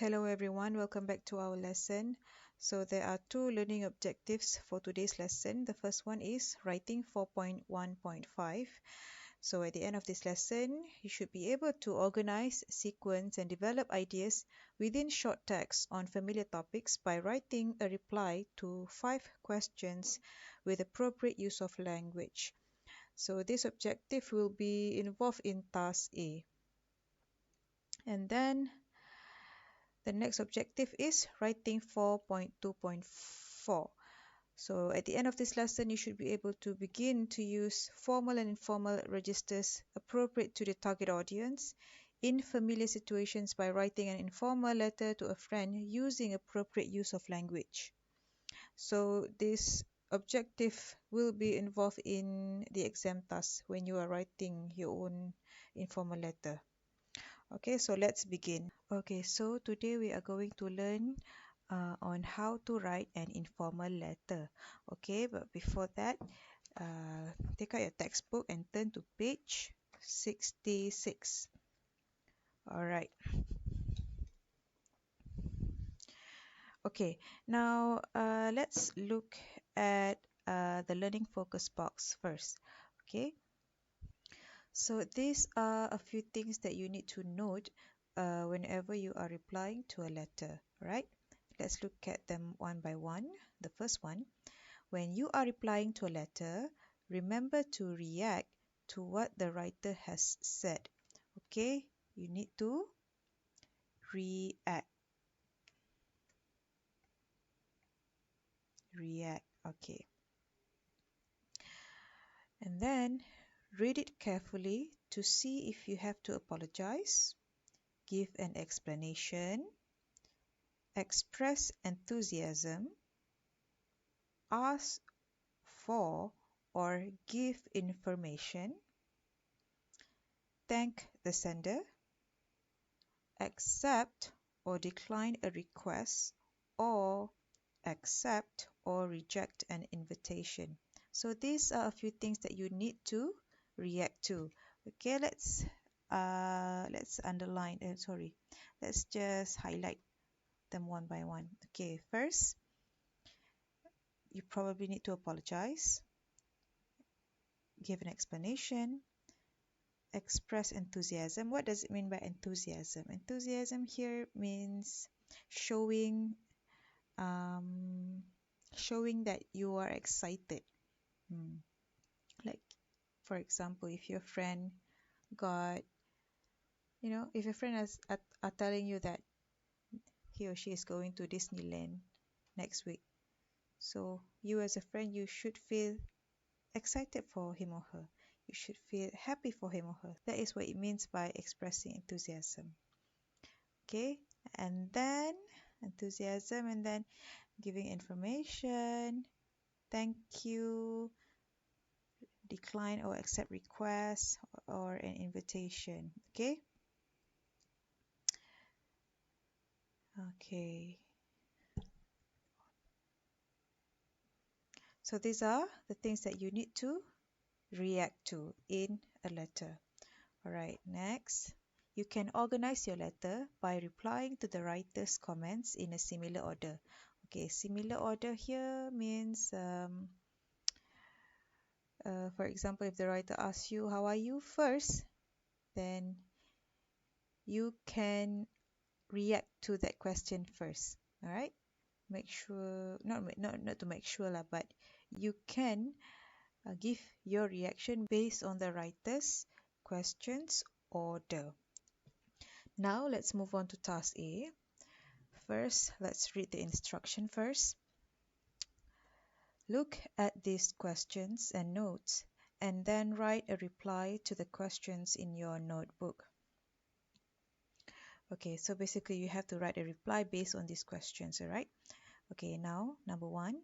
Hello everyone, welcome back to our lesson. So there are two learning objectives for today's lesson. The first one is writing 4.1.5. So at the end of this lesson, you should be able to organize, sequence and develop ideas within short text on familiar topics by writing a reply to 5 questions with appropriate use of language. So this objective will be involved in task A. And then the next objective is writing 4.2.4. So at the end of this lesson, you should be able to begin to use formal and informal registers appropriate to the target audience in familiar situations by writing an informal letter to a friend using appropriate use of language. So this objective will be involved in the exam task when you are writing your own informal letter. Okay, so let's begin. Okay, so today we are going to learn on how to write an informal letter. Okay, but before that, take out your textbook and turn to page 66. All right. Okay, now let's look at the learning focus box first. Okay, so these are a few things that you need to note whenever you are replying to a letter, right? Let's look at them one by one. The first one, when you are replying to a letter, remember to react to what the writer has said. Okay, you need to react. React, okay. And then read it carefully to see if you have to apologize, give an explanation, express enthusiasm, ask for or give information, thank the sender, accept or decline a request, or accept or reject an invitation. So these are a few things that you need to react to. Okay, let's underline, let's just highlight them one by one. Okay, first, you probably need to apologize, give an explanation, express enthusiasm. What does it mean by enthusiasm? Enthusiasm here means showing showing that you are excited. Like, for example, if your friend got, if your friend are telling you that he or she is going to Disneyland next week, so you as a friend, you should feel excited for him or her. You should feel happy for him or her. That is what it means by expressing enthusiasm. Okay, and then enthusiasm, and then giving information, thank you, decline or accept requests or an invitation. Okay. Okay. So these are the things that you need to react to in a letter. All right, next. You can organize your letter by replying to the writer's comments in a similar order. Okay, similar order here means, for example, if the writer asks you, how are you first? Then you can react to that question first. All right, make sure, not to make sure lah, but you can give your reaction based on the writer's questions order. Now let's move on to task A. First, let's read the instruction first. Look at these questions and notes and then write a reply to the questions in your notebook. Okay, so basically you have to write a reply based on these questions, all right? Okay, now number 1,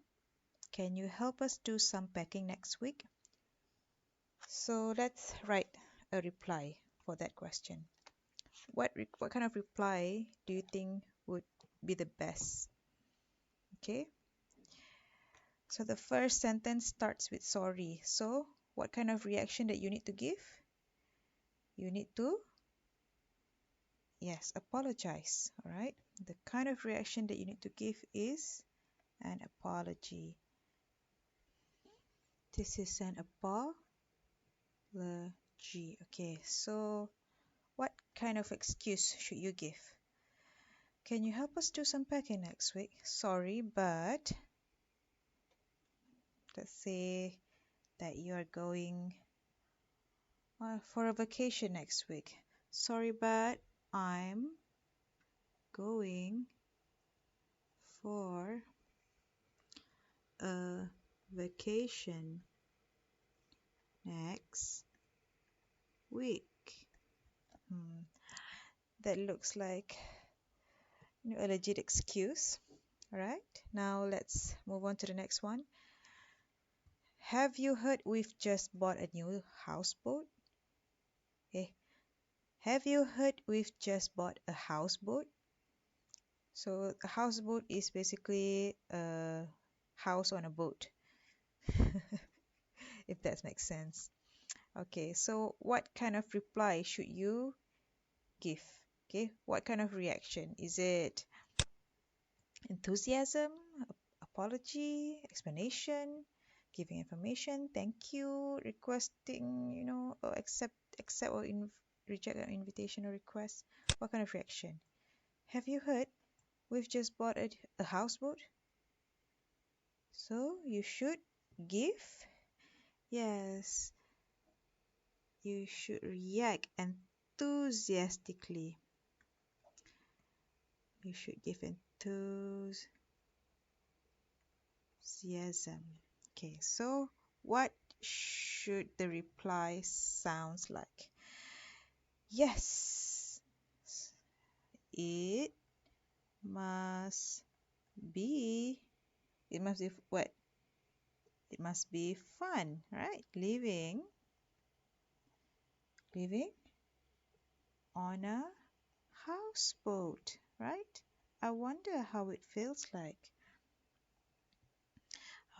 can you help us do some packing next week? So let's write a reply for that question. What kind of reply do you think would be the best? Okay, so the first sentence starts with sorry. So what kind of reaction that you need to give? You need to, yes, apologize. All right, The kind of reaction that you need to give is an apology. This is an apology. Okay, so what kind of excuse should you give? Can you help us do some packing next week? Sorry, but let's say that you are going for a vacation next week. Sorry, but I'm going for a vacation next week. That looks like a legit excuse. All right, now let's move on to the next one. Have you heard we've just bought a new houseboat? Okay. Have you heard we've just bought a houseboat? So a houseboat is basically a house on a boat, if that makes sense. Okay, so what kind of reply should you give? Okay, what kind of reaction? Is it enthusiasm, apology, explanation, giving information, thank you, requesting, or accept or reject an invitation or request? What kind of reaction? Have you heard we've just bought a houseboat? So you should give, yes, you should react enthusiastically. You should give enthusiasm. Okay, so what should the reply sounds like? Yes, it must be, it must be what? It must be fun, right? Living on a houseboat, right? I wonder how it feels like.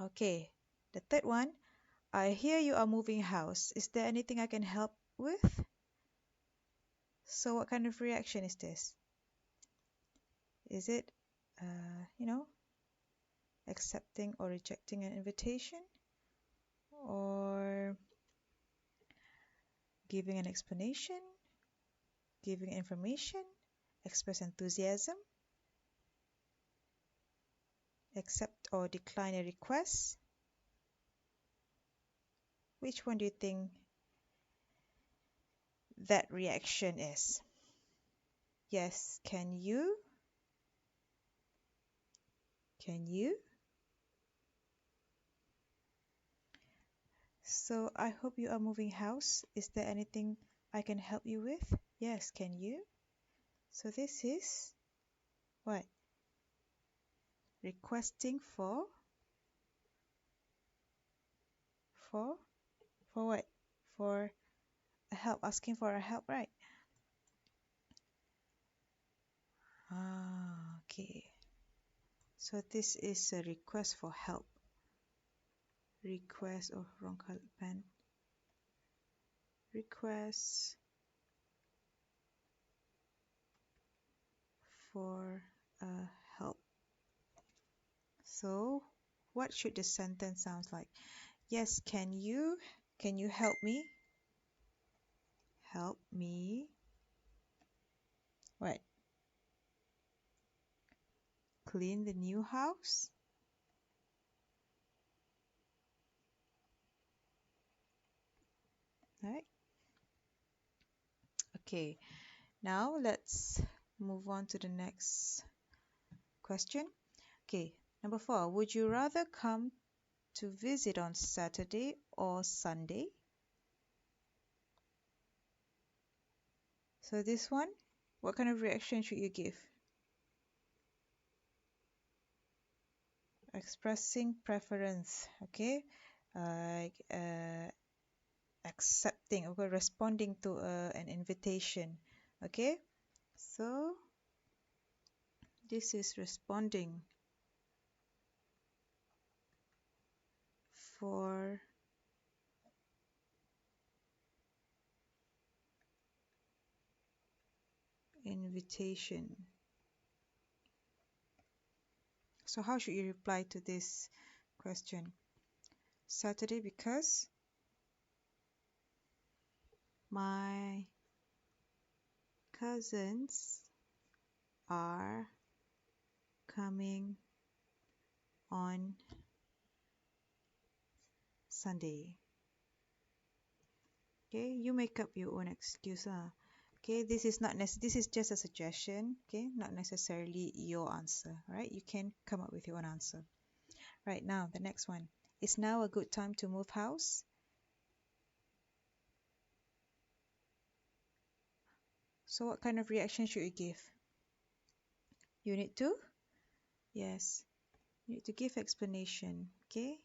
Okay, the third one. I hear you are moving house. Is there anything I can help with? So what kind of reaction is this? Is it, accepting or rejecting an invitation? Or giving an explanation? Giving information? Express enthusiasm? Accept or decline a request? Which one do you think that reaction is? Yes, can you? Can you? So I hope you are moving house. Is there anything I can help you with? Yes, can you? So this is what? Requesting for what? For a help, asking for a help, right? Okay. So this is a request for help. Request, oh, wrong color pen. Request for help. So what should the sentence sound like? Yes, can you help me? Help me. What? Clean the new house? Right? Okay. Now let's move on to the next question. Okay, number 4. Would you rather come to visit on Saturday or Sunday? So this one, what kind of reaction should you give? Expressing preference, okay? Accepting or responding to an invitation, okay? So this is responding for invitation. So how should you reply to this question? Saturday because my cousins are coming on Sunday. Okay, you make up your own excuse. Okay, this is not this is just a suggestion. Okay, not necessarily your answer. Right, you can come up with your own answer. Right, now the next one. Is now a good time to move house? So what kind of reaction should you give? You need to? Yes. You need to give explanation. Okay?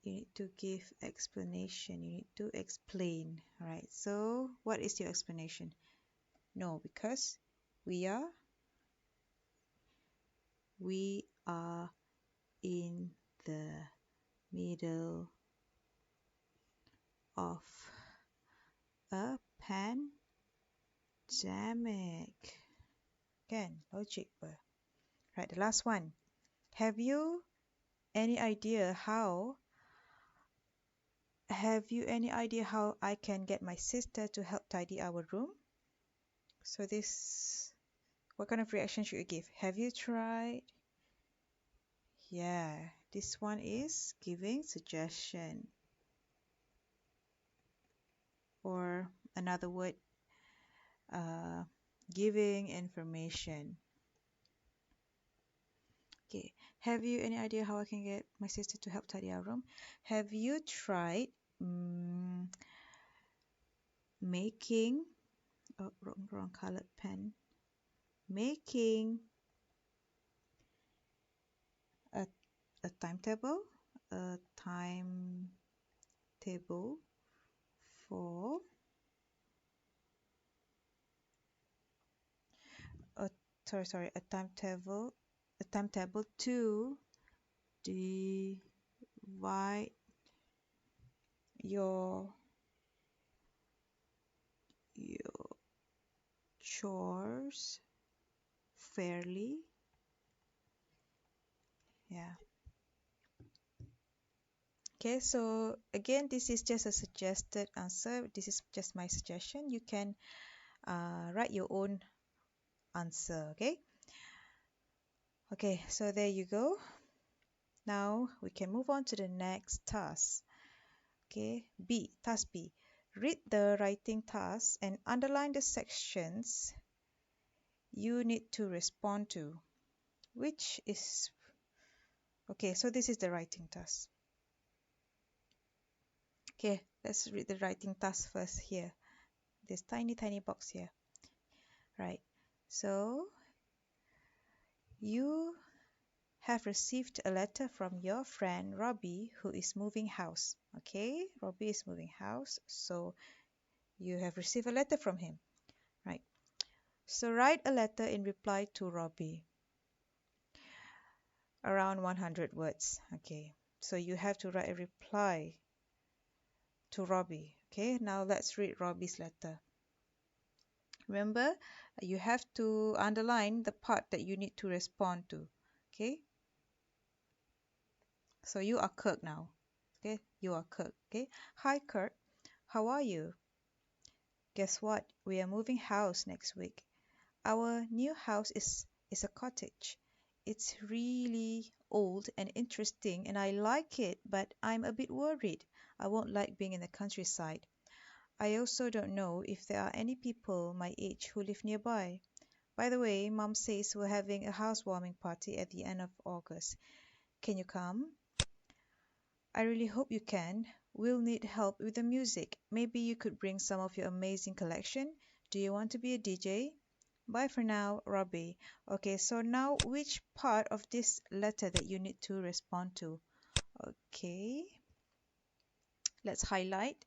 You need to give explanation. You need to explain. Alright, so what is your explanation? No, because we are in the middle of a pandemic. Kan? Logic ba? Right, the last one. Have you any idea how I can get my sister to help tidy our room? So this, what kind of reaction should you give? Have you tried? Yeah, this one is giving suggestion, or another word, uh, giving information. Okay, have you any idea how I can get my sister to help tidy our room? Have you tried making, oh, wrong colored pen, making a, a timetable, a timetable for a sorry a timetable to divide your chores fairly. Yeah. Okay, so again, this is just a suggested answer. This is just my suggestion. You can write your own answer. Okay, so there you go. Now we can move on to the next task. Okay, task B. Read the writing task and underline the sections you need to respond to. Which is, okay, so this is the writing task. Okay, let's read the writing task first here. This tiny box here. Right, so you have received a letter from your friend Robbie, who is moving house. Okay, Robbie is moving house, so you have received a letter from him. Right, so write a letter in reply to Robbie, around 100 words. Okay, so you have to write a reply to Robbie. Okay, now let's read Robbie's letter. Remember, you have to underline the part that you need to respond to. Okay, so you are Kirk now. Okay, you are Kirk. Okay, hi Kirk, how are you? Guess what? We are moving house next week. Our new house is a cottage. It's really old and interesting and I like it, but I'm a bit worried. I won't like being in the countryside. I also don't know if there are any people my age who live nearby. By the way, Mom says we're having a housewarming party at the end of August. Can you come? I really hope you can. We'll need help with the music. Maybe you could bring some of your amazing collection. Do you want to be a DJ? Bye for now, Robbie. Okay, so now which part of this letter that you need to respond to? Okay, let's highlight.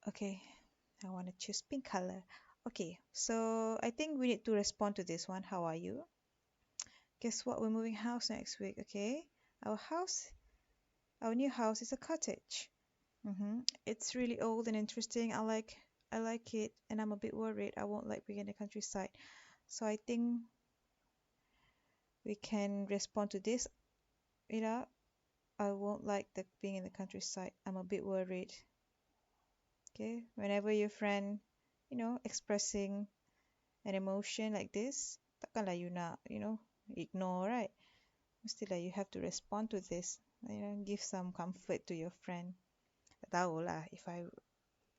Okay, I want to choose pink color. Okay, so I think we need to respond to this one. How are you? Guess what? We're moving house next week. Okay, our new house is a cottage. It's really old and interesting. I like it, and I'm a bit worried I won't like being in the countryside. So I think we can respond to this. You know, I won't like the being in the countryside. I'm a bit worried. Okay, whenever your friend, expressing an emotion like this, takkanlah you nak, ignore, right? Mestilah you have to respond to this. Give some comfort to your friend. Tak tahulah if I,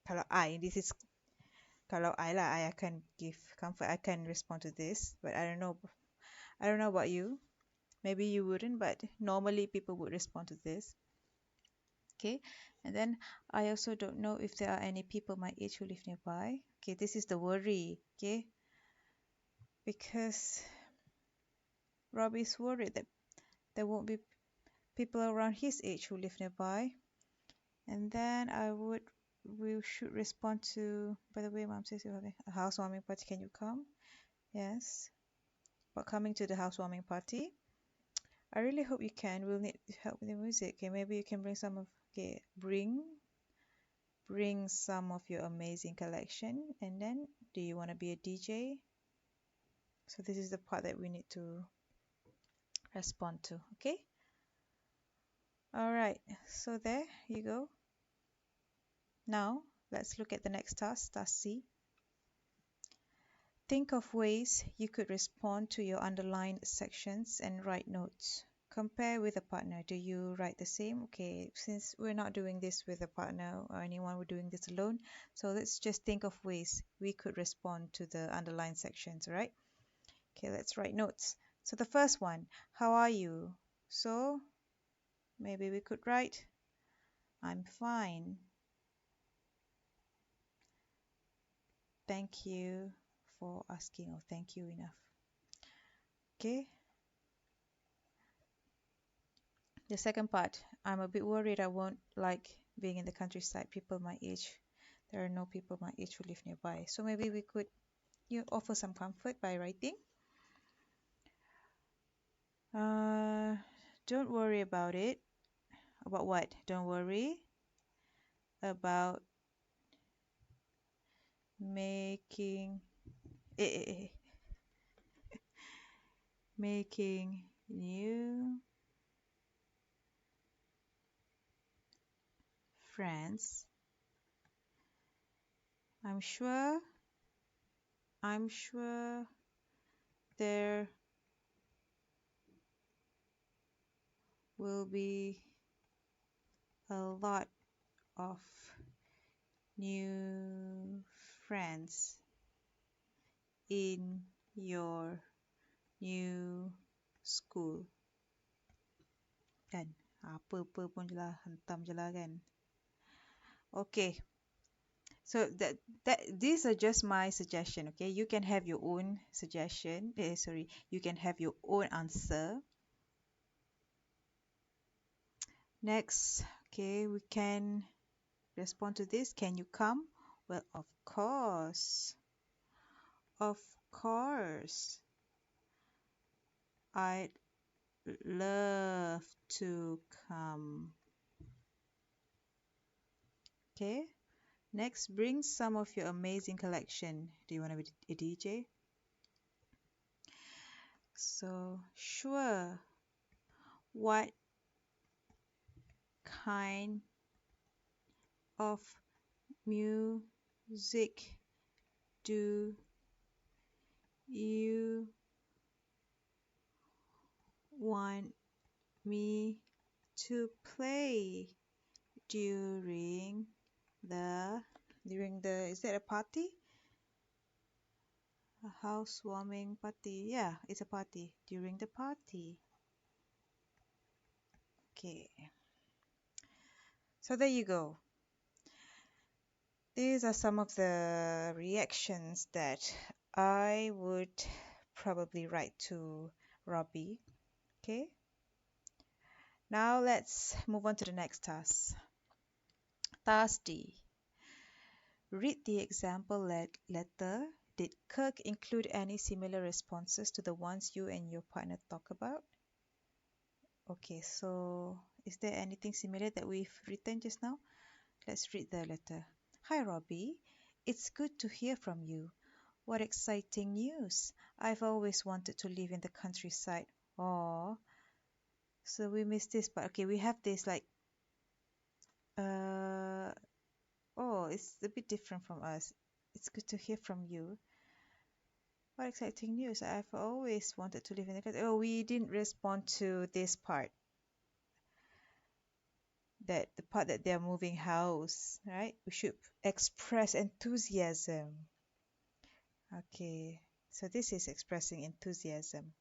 kalau I, this is kalau I lah, I akan give comfort. I can respond to this, but I don't know. I don't know about you. Maybe you wouldn't, but normally people would respond to this. Okay, and then I also don't know if there are any people my age who live nearby. Okay, this is the worry. Okay, because Robbie's worried that there won't be people around his age who live nearby. And then we should respond to, by the way, Mom says you're having a housewarming party. Can you come? Yes. But coming to the housewarming party, I really hope you can. We'll need help with the music. Okay, maybe you can bring some of, okay, bring some of your amazing collection. And then, do you want to be a DJ? So this is the part that we need to respond to. Okay. All right. So there you go. Now let's look at the next task, task C. Think of ways you could respond to your underlined sections and write notes. Compare with a partner. Do you write the same? Okay, since we're not doing this with a partner or anyone, we're doing this alone. So let's just think of ways we could respond to the underlined sections, right? Okay, let's write notes. So the first one, how are you? So maybe we could write, I'm fine. Thank you for asking, or thank you enough. Okay. The second part, I'm a bit worried I won't like being in the countryside. People my age, there are no people my age who live nearby. So maybe we could offer some comfort by writing. Don't worry about it. About what? Don't worry about making making new friends. I'm sure there will be a lot of new friends in your new school. Kan? Apa-apa pun je lah, hentam je lah kan. Okay. So these are just my suggestion, okay? You can have your own suggestion. You can have your own answer. Next, okay, we can respond to this. Can you come? Well, of course. Of course. I'd love to come. Okay. Next, bring some of your amazing collection. Do you want to be a DJ? So, sure. What kind of music do you want me to play during the is that a party? A housewarming party. Yeah, it's a party. During the party. Okay. So there you go. These are some of the reactions that I would probably write to Robbie. Okay. Now let's move on to the next task. Task D. Read the example letter. Did Kirk include any similar responses to the ones you and your partner talk about? Okay, so is there anything similar that we've written just now? Let's read the letter. Hi Robbie, It's good to hear from you. What exciting news. I've always wanted to live in the countryside. Oh, so we missed this part. Okay, we have this like, uh, oh, it's a bit different from us. It's good to hear from you. What exciting news. I've always wanted to live in the country. Oh, we didn't respond to this part. That the part that they're moving house, right? We should express enthusiasm. Okay, so this is expressing enthusiasm.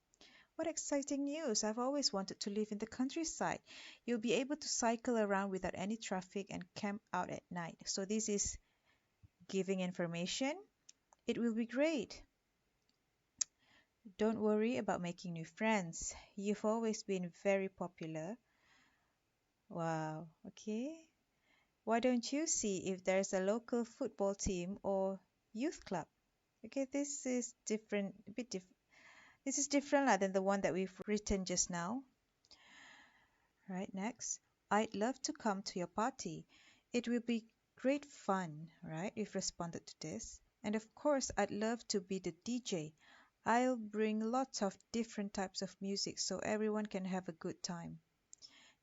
What exciting news! I've always wanted to live in the countryside. You'll be able to cycle around without any traffic and camp out at night. So this is giving information. It will be great. Don't worry about making new friends. You've always been very popular. Wow, okay. Why don't you see if there's a local football team or youth club? Okay, this is different, a bit different. This is different than the one that we've written just now. Right, next. I'd love to come to your party. It will be great fun, right? We've responded to this. And of course, I'd love to be the DJ. I'll bring lots of different types of music so everyone can have a good time.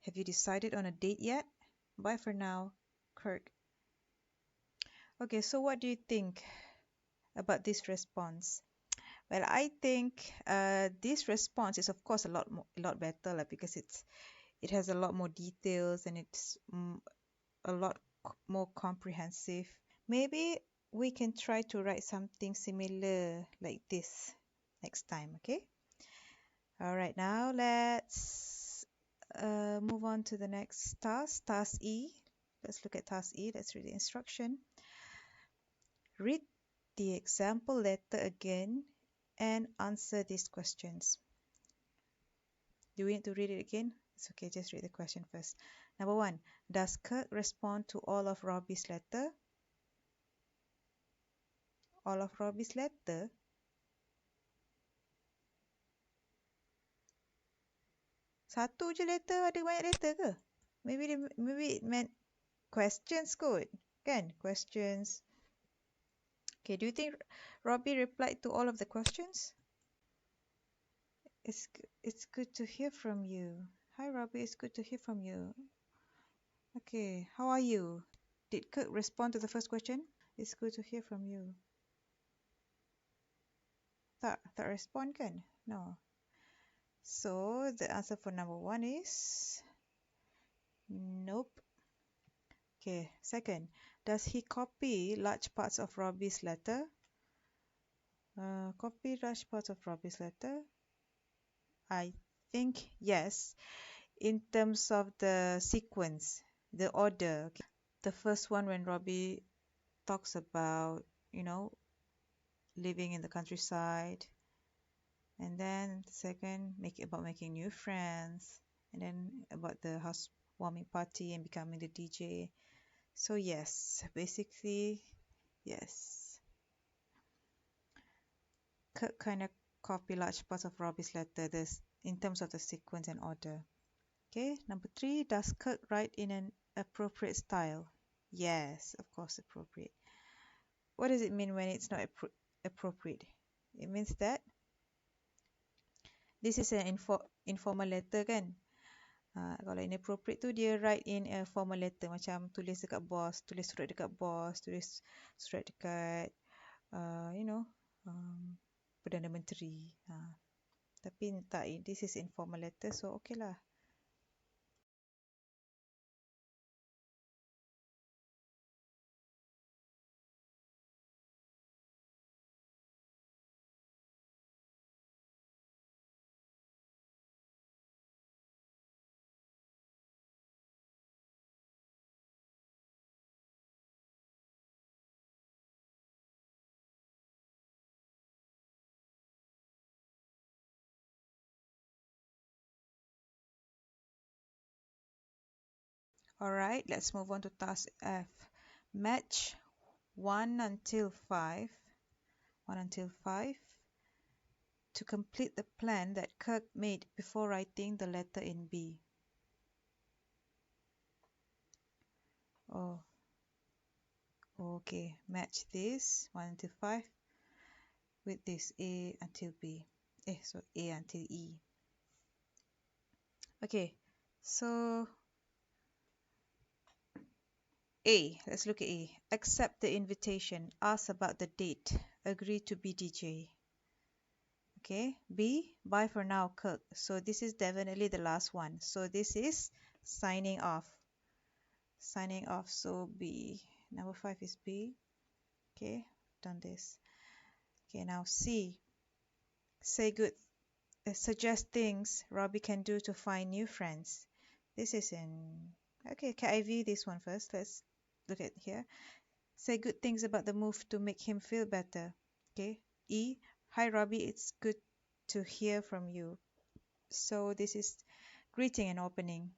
Have you decided on a date yet? Bye for now, Kirk. Okay, so what do you think about this response? Well, I think this response is of course a lot better, like, because it has a lot more details and it's a lot more comprehensive. Maybe we can try to write something similar like this next time, okay? All right, now let's move on to the next task, task E. Let's look at task E. Let's read the instruction. Read the example letter again and answer these questions. Do we need to read it again? It's okay, just read the question first. Number 1, does Kirk respond to all of Robbie's letter? All of Robbie's letter? Satu je letter, ada banyak letter ke? Maybe it meant questions kot, kan? Questions. Okay, do you think Robbie replied to all of the questions? It's good to hear from you. Hi Robbie, it's good to hear from you. Okay, how are you? Did Kirk respond to the first question? It's good to hear from you. Tak respond kan? No. So the answer for number 1 is nope. Okay, second, does he copy large parts of Robbie's letter? Copy large parts of Robbie's letter? I think yes, in terms of the sequence, the order. Okay. The first one when Robbie talks about, living in the countryside, and then the second about making new friends, and then about the housewarming party and becoming the DJ. So yes, basically yes. Kirk kind of copy large parts of Robbie's letter in terms of the sequence and order. Okay, number 3, does Kirk write in an appropriate style? Yes, of course, appropriate. What does it mean when it's not appropriate? It means that this is an informal letter kan? Kalau inappropriate tu dia write in a formal letter, macam tulis dekat boss, tulis surat dekat boss, tulis surat dekat Perdana Menteri. Tapi tak, this is informal letter, so okay lah. Alright, let's move on to task F. Match 1 until 5. 1 until 5 to complete the plan that Kirk made before writing the letter in B. Oh, Okay, match this 1 until 5 with this A until B. So A until E. Okay, so A, let's look at A. Accept the invitation, ask about the date, agree to be DJ. Okay, B, bye for now, Kirk. So this is definitely the last one. So this is signing off. Signing off. So B, number 5 is B. Okay, done this. Okay, now C, say good, suggest things Robbie can do to find new friends. This is in, okay, can I view this one first? Let's look at here. Say good things about the move to make him feel better. Okay. E, hi Robbie, it's good to hear from you. So this is greeting and opening,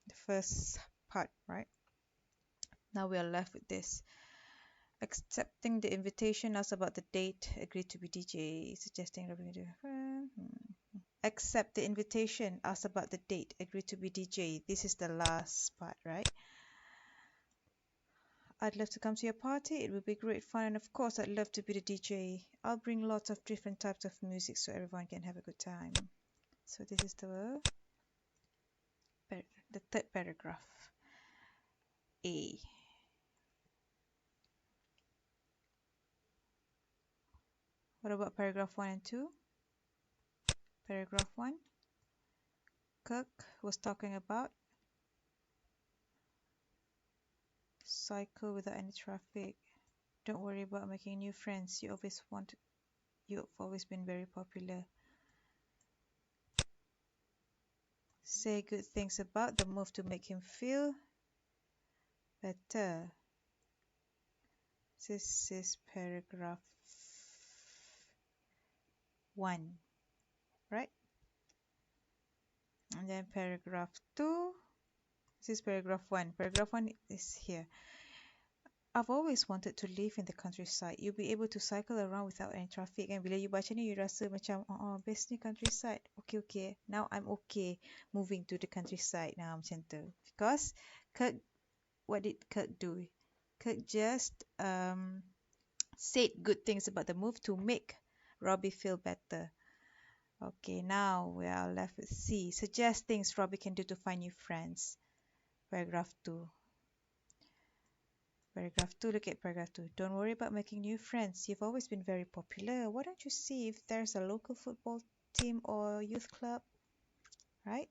the first part, right? Now we are left with this. Accepting the invitation, ask about the date, agree to be DJ, suggesting Robbie can do. Accept the invitation, ask about the date, agree to be DJ. This is the last part, right? I'd love to come to your party. It would be great fun. And of course, I'd love to be the DJ. I'll bring lots of different types of music so everyone can have a good time. So this is the third paragraph. A. What about paragraph 1 and 2? Paragraph 1. Kirk was talking about cycle without any traffic. Don't worry about making new friends. You've always been very popular. Say good things about the move to make him feel better. This is paragraph 1, right? And then paragraph 2, this is paragraph 1. Paragraph 1 is here. I've always wanted to live in the countryside. You'll be able to cycle around without any traffic. And bila you baca ni, you rasa macam, best ni countryside. Okay. Now I'm okay moving to the countryside now macam tu. Because Kirk, what did Kirk do? Kirk just said good things about the move to make Robbie feel better. Okay, now we are left with C. Suggest things Robbie can do to find new friends. Paragraph 2. Paragraph 2, look at paragraph 2. Don't worry about making new friends. You've always been very popular. Why don't you see if there's a local football team or youth club? Right?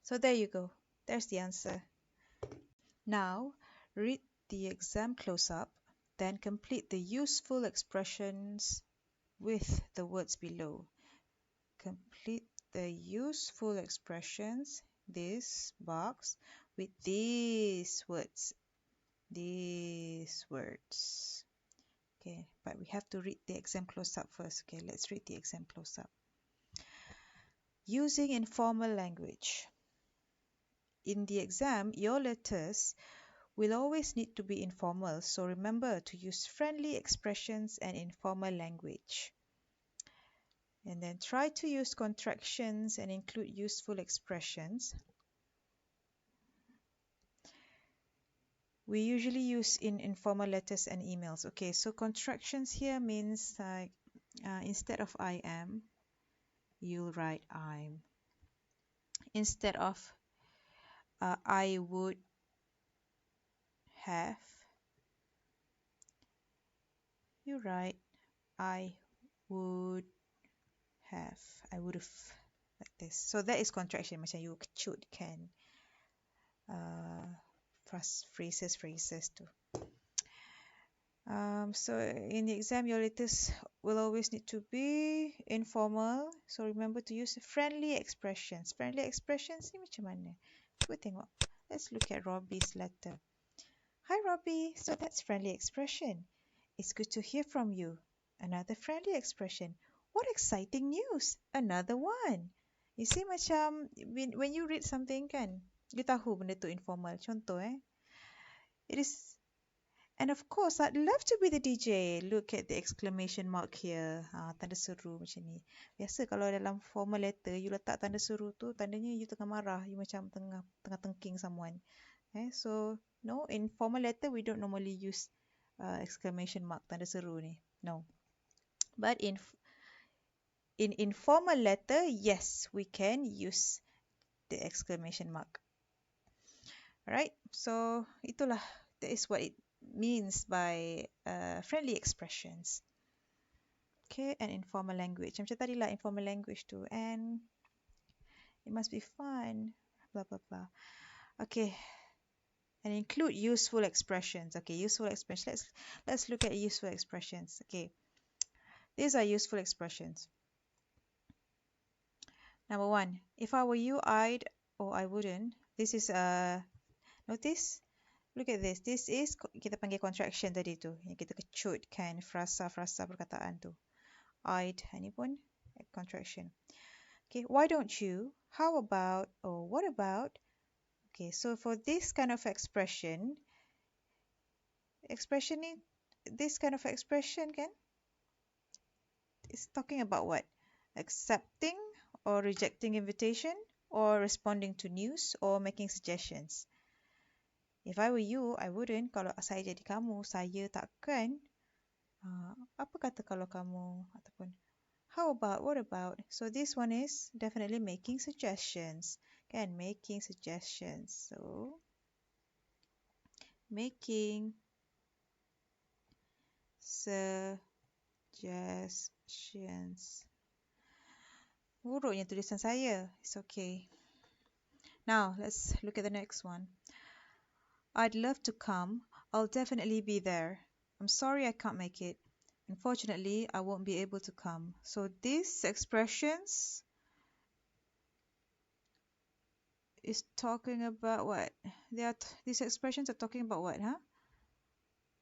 So there you go. There's the answer. Now, read the exam close up, then complete the useful expressions with the words below. Complete the useful expressions, this box, with these words. Okay, but we have to read the exam close-up first. Okay, let's read the exam close-up. Using informal language. In the exam, your letters will always need to be informal, so remember to use friendly expressions and informal language. And then try to use contractions and include useful expressions. We usually use in informal letters and emails. Okay, so contractions here means like instead of I am, you'll write I'm. Instead of I would have, you write I would have. I would have, like this. So that is contraction. Macam you should, can. Phrases too. So in the exam, your letters will always need to be informal. So remember to use friendly expressions. Friendly expressions ni macam mana? Cuba tengok. Let's look at Robbie's letter. Hi Robbie, so that's friendly expression. It's good to hear from you. Another friendly expression. What exciting news! Another one. You see macam when you read something kan, you tahu benda tu informal. Contoh it is. And of course, I'd love to be the DJ. Look at the exclamation mark here. Tanda seru macam ni. Biasa kalau dalam formal letter, you letak tanda seru tu, tandanya you tengah marah. You macam tengah tengking someone. So, No, in formal letter, we don't normally use exclamation mark, tanda seru ni. No. But in informal letter, yes, we can use the exclamation mark. Alright, so itulah, that is what it means by friendly expressions. Okay, and informal language. Macam tadi lah informal language tu. And it must be fun. Blah, blah, blah. Okay, and include useful expressions. Okay, useful expressions. Let's look at useful expressions. Okay, these are useful expressions. Number one, if I were you, I'd or I wouldn't. This is notice. Look at this. This is kita panggil contraction tadi tu. Yang kita kecutkan frasa-frasa perkataan tu. I'd, ini pun contraction. Okay, why don't you? How about? Or what about? Okay, so for this kind of expression ni, this kind of expression kan, it's talking about what? Accepting or rejecting invitation, or responding to news, or making suggestions. If I were you, I wouldn't. Kalau saya jadi kamu, saya takkan. Apa kata kalau kamu? Ataupun how about, what about? So this one is definitely making suggestions. Kan, making suggestions. So making suggestions. Buruknya tulisan saya. It's okay. Now, let's look at the next one. I'd love to come. I'll definitely be there. I'm sorry I can't make it. Unfortunately, I won't be able to come. So these expressions is talking about what? These expressions are talking about what, huh?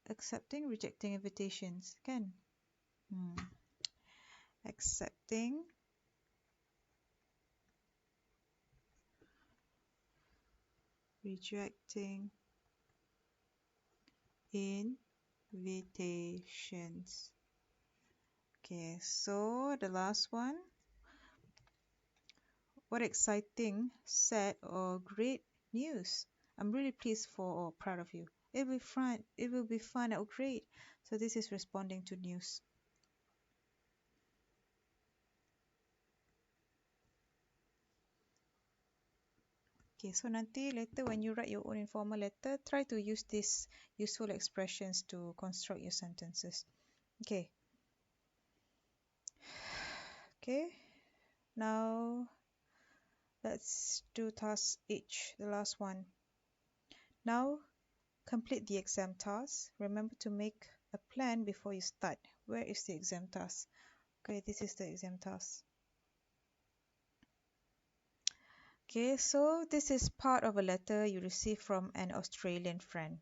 Accepting, rejecting invitations. Kan? Accepting, rejecting invitations. Okay, so the last one. What exciting, sad, or great news. I'm really pleased for or proud of you. It will be fun or great. So this is responding to news. Okay, so nanti later when you write your own informal letter, try to use these useful expressions to construct your sentences. Okay. Okay. Now let's do task H, the last one. Now complete the exam task. Remember to make a plan before you start. Where is the exam task? Okay, this is the exam task. Okay, so this is part of a letter you received from an Australian friend.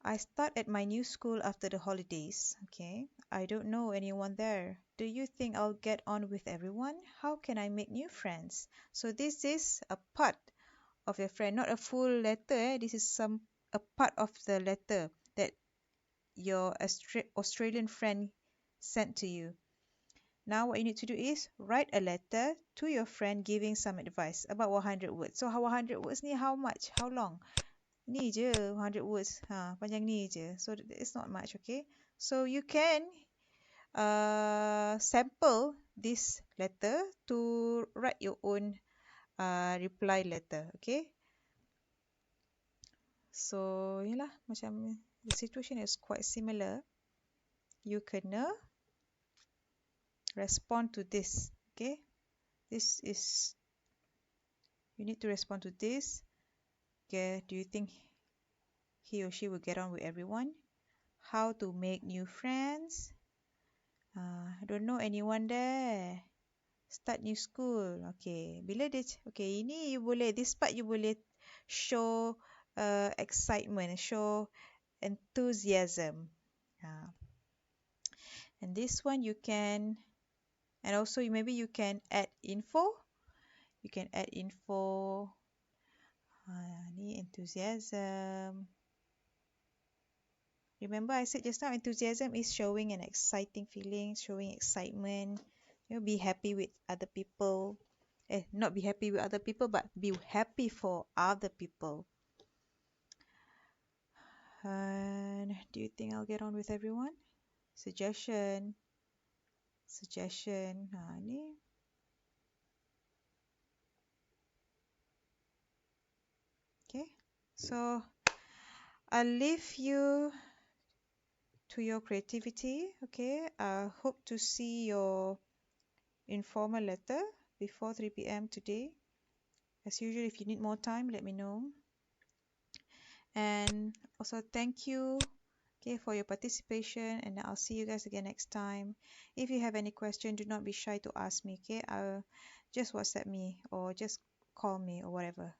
I start at my new school after the holidays. Okay, I don't know anyone there. Do you think I'll get on with everyone? How can I make new friends? So this is a part of your friend, not a full letter. This is a part of the letter that your Australian friend sent to you. Now what you need to do is write a letter to your friend giving some advice about 100 words. So 100 words ni how much? How long? Ni je 100 words. Panjang ni je. So it's not much, okay? So you can sample this letter to write your own reply letter, okay? So yalah, macam the situation is quite similar. You kena respond to this, okay? This is, you need to respond to this. Okay, do you think he or she will get on with everyone? How to make new friends? I don't know anyone there. Start new school. Okay, bila dia, okay, ini you boleh, this part you boleh show excitement, show enthusiasm. And this one you can, and also maybe you can add info. You can add info. Ni enthusiasm. Remember I said just now enthusiasm is showing an exciting feeling, showing excitement. You know, be happy with other people. Not be happy with other people, but be happy for other people. And do you think I'll get on with everyone? Suggestion. Ni. Okay. So I'll leave you to your creativity. Okay. I hope to see your informal letter before 3 p.m. today. As usual, if you need more time, let me know. And also thank you, okay, for your participation, and I'll see you guys again next time. If you have any question, do not be shy to ask me, okay? Just WhatsApp me or just call me or whatever.